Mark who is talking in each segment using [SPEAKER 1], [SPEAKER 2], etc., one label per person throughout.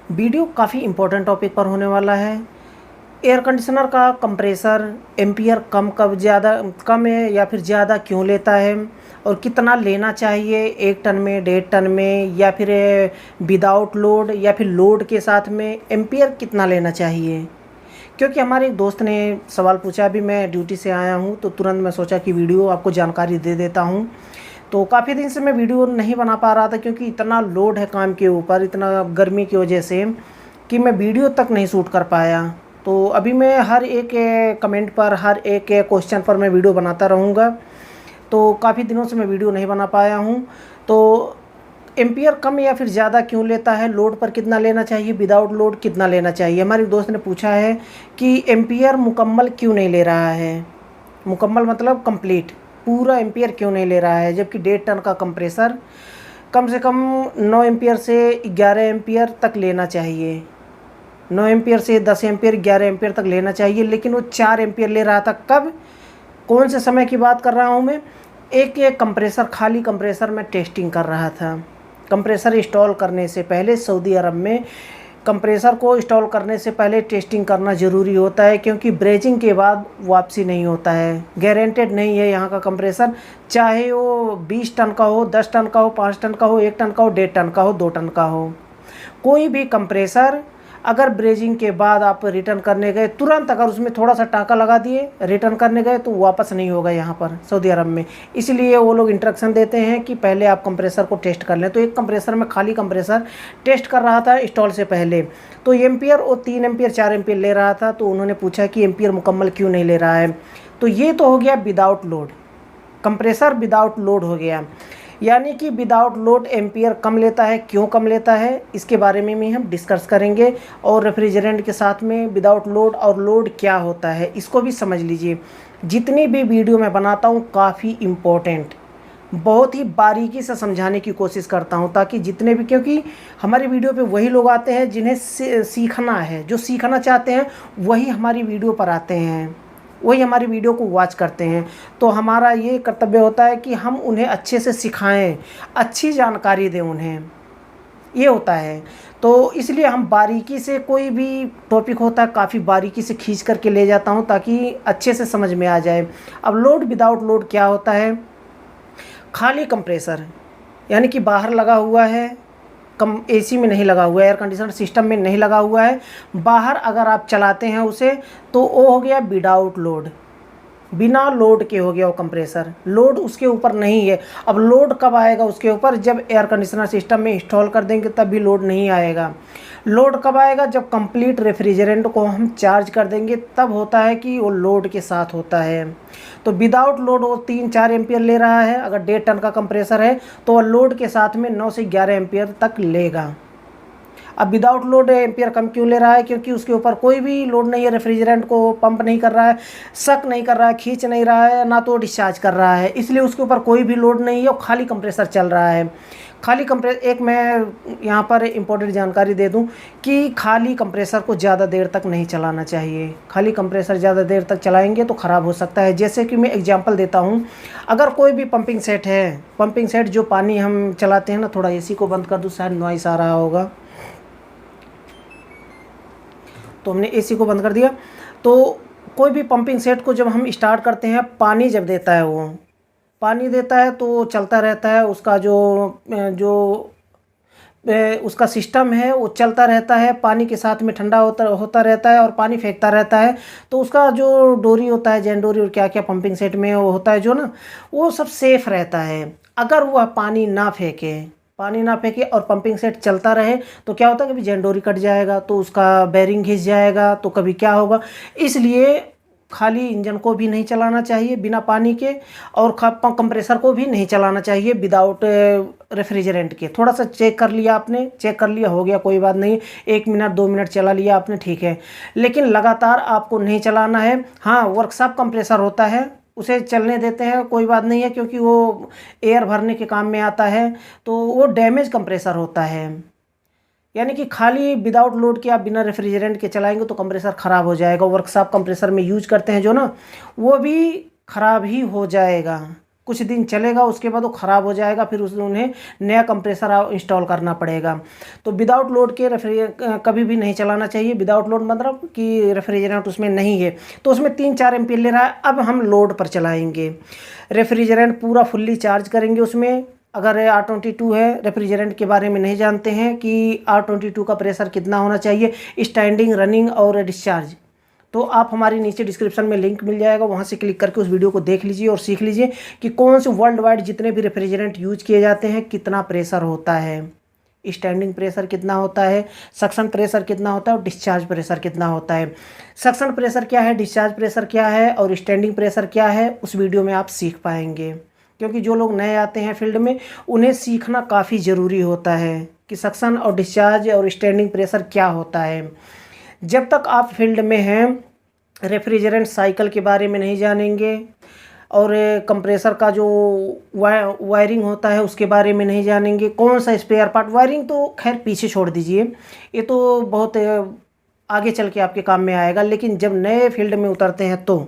[SPEAKER 1] Video काफ़ी important topic पर होने वाला है। एयर कंडीशनर का कंप्रेसर एम्पियर कब ज़्यादा कम है या फिर ज़्यादा क्यों लेता है, और कितना लेना चाहिए, 1 टन में, 1.5 टन में, या फिर विदाउट लोड या फिर लोड के साथ में एम्पियर कितना लेना चाहिए। क्योंकि हमारे एक दोस्त ने सवाल पूछा, अभी मैं ड्यूटी से आया हूँ तो तुरंत मैं सोचा कि वीडियो आपको जानकारी दे देता हूँ। तो काफ़ी दिन से मैं वीडियो नहीं बना पा रहा था क्योंकि इतना लोड है काम के ऊपर, इतना गर्मी की वजह से कि मैं वीडियो तक नहीं शूट कर पाया। तो अभी मैं हर एक कमेंट पर, हर एक क्वेश्चन पर मैं वीडियो बनाता रहूँगा। तो काफ़ी दिनों से मैं वीडियो नहीं बना पाया हूँ। तो एम्पियर कम या फिर ज़्यादा क्यों लेता है, लोड पर कितना लेना चाहिए, विदाउट लोड कितना लेना चाहिए। हमारे दोस्त ने पूछा है कि एम्पियर मुकम्मल क्यों नहीं ले रहा है। मुकम्मल मतलब कंप्लीट, पूरा एम्पियर क्यों नहीं ले रहा है, जबकि 1.5 टन का कंप्रेसर कम से कम 9 एम्पियर से 11 एम्पियर तक लेना चाहिए। 9 एम्पियर से 10 एम्पियर, 11 एम्पियर तक लेना चाहिए, लेकिन वो 4 एम्पियर ले रहा था। कब, कौन से समय की बात कर रहा हूँ मैं, एक कंप्रेसर, खाली कंप्रेसर में टेस्टिंग कर रहा था। कंप्रेसर इंस्टॉल करने से पहले सऊदी अरब में कंप्रेसर को इंस्टॉल करने से पहले टेस्टिंग करना ज़रूरी होता है, क्योंकि ब्रेजिंग के बाद वापसी नहीं होता है। गारंटेड नहीं है यहाँ का कंप्रेसर, चाहे वो 20 टन का हो, 10 टन का हो, 5 टन का हो, 1 टन का हो, 1.5 टन का हो, 2 टन का हो। कोई भी कंप्रेसर अगर ब्रेजिंग के बाद आप रिटर्न करने गए, तुरंत अगर उसमें थोड़ा सा टाँका लगा दिए, रिटर्न करने गए, तो वापस नहीं होगा यहाँ पर सऊदी अरब में। इसलिए वो लोग इंस्ट्रक्शन देते हैं कि पहले आप कंप्रेसर को टेस्ट कर लें। तो एक कंप्रेसर में, खाली कंप्रेसर टेस्ट कर रहा था इंस्टॉल से पहले, तो एम्पियर वो 3 एम्पियर 4 एम्पियर ले रहा था। तो उन्होंने पूछा कि एम्पियर मुकम्मल क्यों नहीं ले रहा है। तो ये तो हो गया without load, compressor without load हो गया। यानी कि विदाउट लोड एम्पियर कम लेता है। क्यों कम लेता है, इसके बारे में भी हम डिस्कस करेंगे, और रेफ्रिजरेंट के साथ में विदाउट लोड और लोड क्या होता है इसको भी समझ लीजिए। जितनी भी वीडियो मैं बनाता हूँ काफ़ी इम्पोर्टेंट, बहुत ही बारीकी से समझाने की कोशिश करता हूँ, ताकि जितने भी, क्योंकि हमारी वीडियो पे वही लोग आते हैं जिन्हें सीखना है, जो सीखना चाहते हैं वही हमारी वीडियो पर आते हैं, वही हमारी वीडियो को वॉच करते हैं। तो हमारा ये कर्तव्य होता है कि हम उन्हें अच्छे से सिखाएं, अच्छी जानकारी दें उन्हें, ये होता है। तो इसलिए हम बारीकी से, कोई भी टॉपिक होता है काफ़ी बारीकी से खींच करके ले जाता हूँ ताकि अच्छे से समझ में आ जाए। अब लोड विदाउट लोड क्या होता है। खाली कंप्रेसर यानी कि बाहर लगा हुआ है, कम एसी में नहीं लगा हुआ है, एयर कंडीशनर सिस्टम में नहीं लगा हुआ है, बाहर अगर आप चलाते हैं उसे, तो वो हो गया विदाउट लोड, बिना लोड के हो गया वो कंप्रेसर। लोड उसके ऊपर नहीं है। अब लोड कब आएगा उसके ऊपर, जब एयर कंडीशनर सिस्टम में इंस्टॉल कर देंगे तब भी लोड नहीं आएगा। लोड कब आएगा, जब कंप्लीट रेफ्रिजरेंट को हम चार्ज कर देंगे, तब होता है कि वो लोड के साथ होता है। तो विदाउट लोड वो 3-4 एम्पियर ले रहा है। अगर 1.5 टन का कंप्रेसर है तो वो लोड के साथ में 9 से 11 एम्पियर तक लेगा। अब विदाउट लोड एम्पियर कम क्यों ले रहा है, क्योंकि उसके ऊपर कोई भी लोड नहीं है, रेफ्रिजरेंट को पंप नहीं कर रहा है, सक नहीं कर रहा है, खींच नहीं रहा है, ना तो डिस्चार्ज कर रहा है, इसलिए उसके ऊपर कोई भी लोड नहीं है और खाली कंप्रेसर चल रहा है। खाली कंप्रेसर, एक मैं यहाँ पर इम्पोर्टेंट जानकारी दे दूँ कि खाली कंप्रेसर को ज़्यादा देर तक नहीं चलाना चाहिए। खाली कंप्रेसर ज़्यादा देर तक चलाएंगे तो ख़राब हो सकता है। जैसे कि मैं एग्जांपल देता हूँ, अगर कोई भी पंपिंग सेट है, पंपिंग सेट जो पानी हम चलाते हैं ना, थोड़ा एसी को बंद कर दूँ, शायद नॉइस आ रहा होगा, तो हमने एसी को बंद कर दिया। तो कोई भी पंपिंग सेट को जब हम स्टार्ट करते हैं, पानी जब देता है, वो पानी देता है तो चलता रहता है, उसका जो जो उसका सिस्टम है वो चलता रहता है, पानी के साथ में ठंडा होता होता रहता है और पानी फेंकता रहता है। तो उसका जो डोरी होता है, जैन डोरी और क्या क्या पंपिंग सेट में वो होता है जो ना, वो सब सेफ रहता है। अगर वह पानी ना फेंके, पानी ना फेंके और पंपिंग सेट चलता रहे, तो क्या होता है, कभी जैन डोरी कट जाएगा तो उसका बेरिंग घिस जाएगा, तो कभी क्या होगा। इसलिए खाली इंजन को भी नहीं चलाना चाहिए बिना पानी के, और कंप्रेसर को भी नहीं चलाना चाहिए विदाउट रेफ्रिजरेंट के। थोड़ा सा चेक कर लिया आपने, चेक कर लिया, हो गया, कोई बात नहीं, 1 मिनट 2 मिनट चला लिया आपने, ठीक है, लेकिन लगातार आपको नहीं चलाना है। हाँ, वर्कशॉप कंप्रेसर होता है, उसे चलने देते हैं, कोई बात नहीं है, क्योंकि वो एयर भरने के काम में आता है। तो वो डैमेज कंप्रेसर होता है, यानी कि खाली विदाउट लोड के आप बिना रेफ्रिजरेंट के चलाएंगे तो कंप्रेसर ख़राब हो जाएगा। वर्कशॉप कंप्रेसर में यूज करते हैं जो ना, वो भी ख़राब ही हो जाएगा। कुछ दिन चलेगा, उसके बाद वो ख़राब हो जाएगा, फिर उन्हें नया कंप्रेसर इंस्टॉल करना पड़ेगा। तो विदाउट लोड के रेफ्रिजरेटर कभी भी नहीं चलाना चाहिए। विदाउट लोड मतलब कि रेफ्रिजरेंट उसमें नहीं है, तो उसमें 3-4 एम्पीयर ले रहा है। अब हम लोड पर चलाएंगे, रेफ्रिजरेंट पूरा फुल्ली चार्ज करेंगे उसमें। अगर R22 है, रेफ्रिजरेंट के बारे में नहीं जानते हैं कि R22 का प्रेशर कितना होना चाहिए, स्टैंडिंग, रनिंग और डिस्चार्ज, तो आप हमारी नीचे डिस्क्रिप्शन में लिंक मिल जाएगा, वहाँ से क्लिक करके उस वीडियो को देख लीजिए और सीख लीजिए कि कौन से वर्ल्ड वाइड जितने भी रेफ्रिजरेंट यूज किए जाते हैं कितना प्रेशर होता है, स्टैंडिंग प्रेशर कितना होता है, सक्शन प्रेशर कितना होता है और डिस्चार्ज प्रेशर कितना होता है। सक्शन प्रेशर क्या है, डिस्चार्ज प्रेशर क्या है और स्टैंडिंग प्रेशर क्या है, उस वीडियो में आप सीख पाएंगे। क्योंकि जो लोग नए आते हैं फील्ड में, उन्हें सीखना काफ़ी ज़रूरी होता है कि सक्शन और डिस्चार्ज और स्टैंडिंग प्रेशर क्या होता है। जब तक आप फील्ड में हैं, रेफ्रिजरेंट साइकिल के बारे में नहीं जानेंगे और कंप्रेसर का जो वायरिंग होता है उसके बारे में नहीं जानेंगे, कौन सा स्पेयर पार्ट, वायरिंग तो खैर पीछे छोड़ दीजिए, ये तो बहुत आगे चल के आपके काम में आएगा। लेकिन जब नए फील्ड में उतरते हैं तो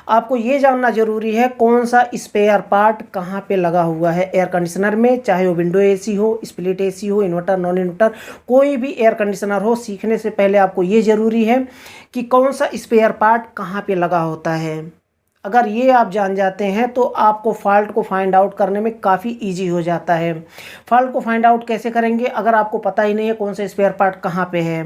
[SPEAKER 1] आपको ये जानना ज़रूरी है कौन सा स्पेयर पार्ट कहाँ पे लगा हुआ है एयर कंडीशनर में, चाहे वो विंडो एसी हो, स्प्लिट एसी हो, इन्वर्टर, नॉन इन्वर्टर, कोई भी एयर कंडीशनर हो। सीखने से पहले आपको ये ज़रूरी है कि कौन सा स्पेयर पार्ट कहाँ पे लगा होता है। अगर ये आप जान जाते हैं तो आपको फॉल्ट को फाइंड आउट करने में काफ़ी ईजी हो जाता है। फॉल्ट को फाइंड आउट कैसे करेंगे, अगर आपको पता ही नहीं है कौन सा स्पेयर पार्ट कहाँ पे है।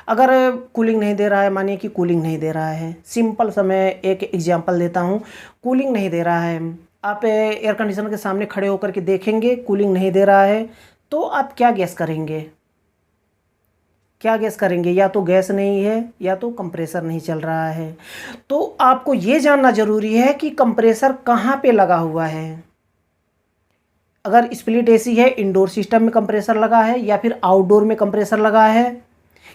[SPEAKER 1] अगर कूलिंग नहीं दे रहा है, मानिए कि कूलिंग नहीं दे रहा है, सिंपल सा मैं एक एग्जांपल देता हूँ, कूलिंग नहीं दे रहा है, आप एयर कंडीशनर के सामने खड़े होकर के देखेंगे कूलिंग नहीं दे रहा है, तो आप क्या गैस करेंगे, क्या गैस करेंगे, या तो गैस नहीं है या तो कंप्रेसर नहीं चल रहा है। तो आपको ये जानना ज़रूरी है कि कंप्रेसर कहाँ पे लगा हुआ है। अगर स्प्लिट एसी है, इंडोर सिस्टम में कंप्रेसर लगा है या फिर आउटडोर में कंप्रेसर लगा है,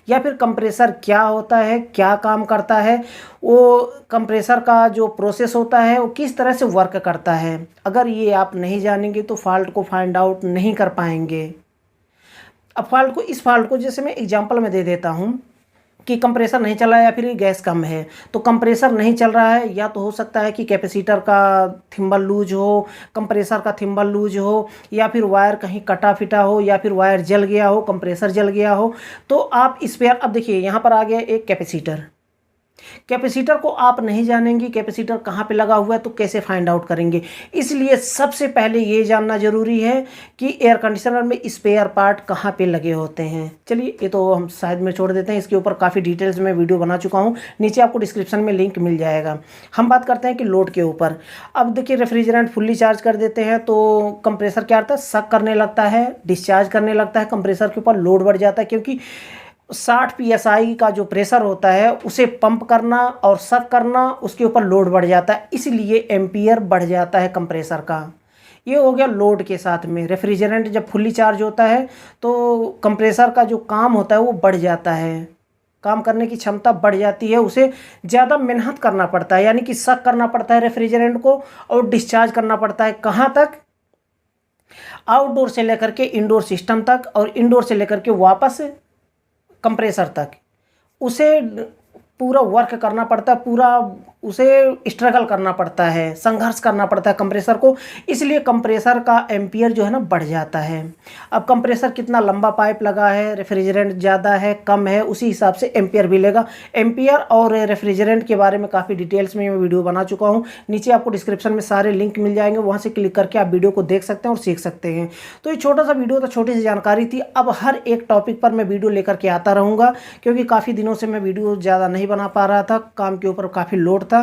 [SPEAKER 1] या फिर कंप्रेसर क्या होता है, क्या काम करता है, वो कंप्रेसर का जो प्रोसेस होता है वो किस तरह से वर्क करता है। अगर ये आप नहीं जानेंगे तो फॉल्ट को फाइंड आउट नहीं कर पाएंगे। अब इस फॉल्ट को जैसे मैं एग्जांपल में दे देता हूँ कि कंप्रेसर नहीं चल रहा है या फिर गैस कम है। तो कंप्रेसर नहीं चल रहा है, या तो हो सकता है कि कैपेसिटर का थिम्बल लूज हो, कंप्रेसर का थिम्बल लूज हो, या फिर वायर कहीं कटा फिटा हो, या फिर वायर जल गया हो, कंप्रेसर जल गया हो। तो आप स्पेयर, अब देखिए यहाँ पर आ गया एक कैपेसिटर, कैपेसिटर को आप नहीं जानेंगे कैपेसिटर कहाँ पे लगा हुआ है तो कैसे फाइंड आउट करेंगे। इसलिए सबसे पहले ये जानना ज़रूरी है कि एयर कंडीशनर में स्पेयर पार्ट कहाँ पे लगे होते हैं। चलिए ये तो हम साइड में छोड़ देते हैं, इसके ऊपर काफ़ी डिटेल्स में वीडियो बना चुका हूँ, नीचे आपको डिस्क्रिप्शन में लिंक मिल जाएगा। हम बात करते हैं कि लोड के ऊपर। अब देखिए रेफ्रिजरेंट फुल्ली चार्ज कर देते हैं तो कंप्रेसर क्या होता है, सक करने लगता है, डिस्चार्ज करने लगता है, कंप्रेसर के ऊपर लोड बढ़ जाता है, क्योंकि 60 PSI का जो प्रेशर होता है उसे पंप करना और सक करना, उसके ऊपर लोड बढ़ जाता है, इसलिए एम्पियर बढ़ जाता है कंप्रेसर का। ये हो गया लोड के साथ में। रेफ्रिजरेंट जब फुल्ली चार्ज होता है तो कंप्रेसर का जो काम होता है वो बढ़ जाता है, काम करने की क्षमता बढ़ जाती है, उसे ज़्यादा मेहनत करना पड़ता है, यानी कि सक करना पड़ता है रेफ्रिजरेंट को और डिस्चार्ज करना पड़ता है। कहाँ तक, आउटडोर से लेकर के इंडोर सिस्टम तक और इंडोर से लेकर के वापस कंप्रेसर तक, उसे पूरा वर्क करना पड़ता है, पूरा उसे स्ट्रगल करना पड़ता है, संघर्ष करना पड़ता है कंप्रेसर को, इसलिए कंप्रेसर का एम्पियर जो है ना बढ़ जाता है। अब कंप्रेसर कितना लंबा पाइप लगा है, रेफ्रिजरेंट ज़्यादा है कम है, उसी हिसाब से एम्पियर भी लेगा। एम्पियर और रेफ्रिजरेंट के बारे में काफ़ी डिटेल्स में मैं वीडियो बना चुका हूँ, नीचे आपको डिस्क्रिप्शन में सारे लिंक मिल जाएंगे, वहाँ से क्लिक करके आप वीडियो को देख सकते हैं और सीख सकते हैं। तो ये छोटा सा वीडियो था, छोटी सी जानकारी थी। अब हर एक टॉपिक पर मैं वीडियो लेकर के आता रहूँगा, क्योंकि काफ़ी दिनों से मैं वीडियो ज़्यादा नहीं बना पा रहा था, काम के ऊपर काफ़ी लोड था।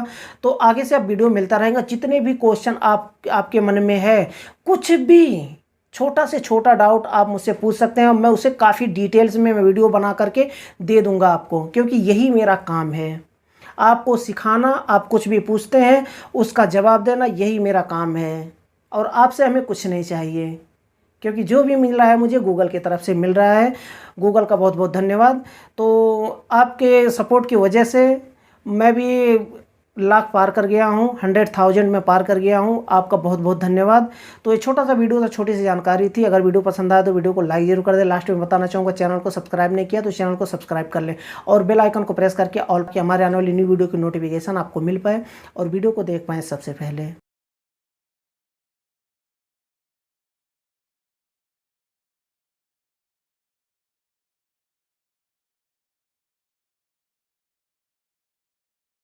[SPEAKER 1] तो आगे से अब वीडियो मिलता रहेगा। जितने भी क्वेश्चन आपके मन में है, कुछ भी छोटा से छोटा डाउट आप मुझसे पूछ सकते हैं, मैं उसे काफ़ी डिटेल्स में मैं वीडियो बना करके दे दूंगा आपको, क्योंकि यही मेरा काम है, आपको सिखाना। आप कुछ भी पूछते हैं उसका जवाब देना, यही मेरा काम है। और आपसे हमें कुछ नहीं चाहिए, क्योंकि जो भी मिल रहा है मुझे गूगल की तरफ से मिल रहा है। गूगल का बहुत बहुत धन्यवाद। तो आपके सपोर्ट की वजह से मैं भी लाख पार कर गया हूँ, 100,000 में पार कर गया हूँ। आपका बहुत बहुत धन्यवाद। तो ये छोटा सा वीडियो था, छोटी सी जानकारी थी। अगर वीडियो पसंद आया तो वीडियो को लाइक जरूर कर दे। लास्ट में बताना चाहूँगा, चैनल को सब्सक्राइब नहीं किया तो चैनल को सब्सक्राइब कर ले और बेल आइकन को प्रेस करके ऑल, कि हमारे आने वाली न्यू वीडियो की नोटिफिकेशन आपको मिल पाए और वीडियो को देख पाएँ सबसे पहले।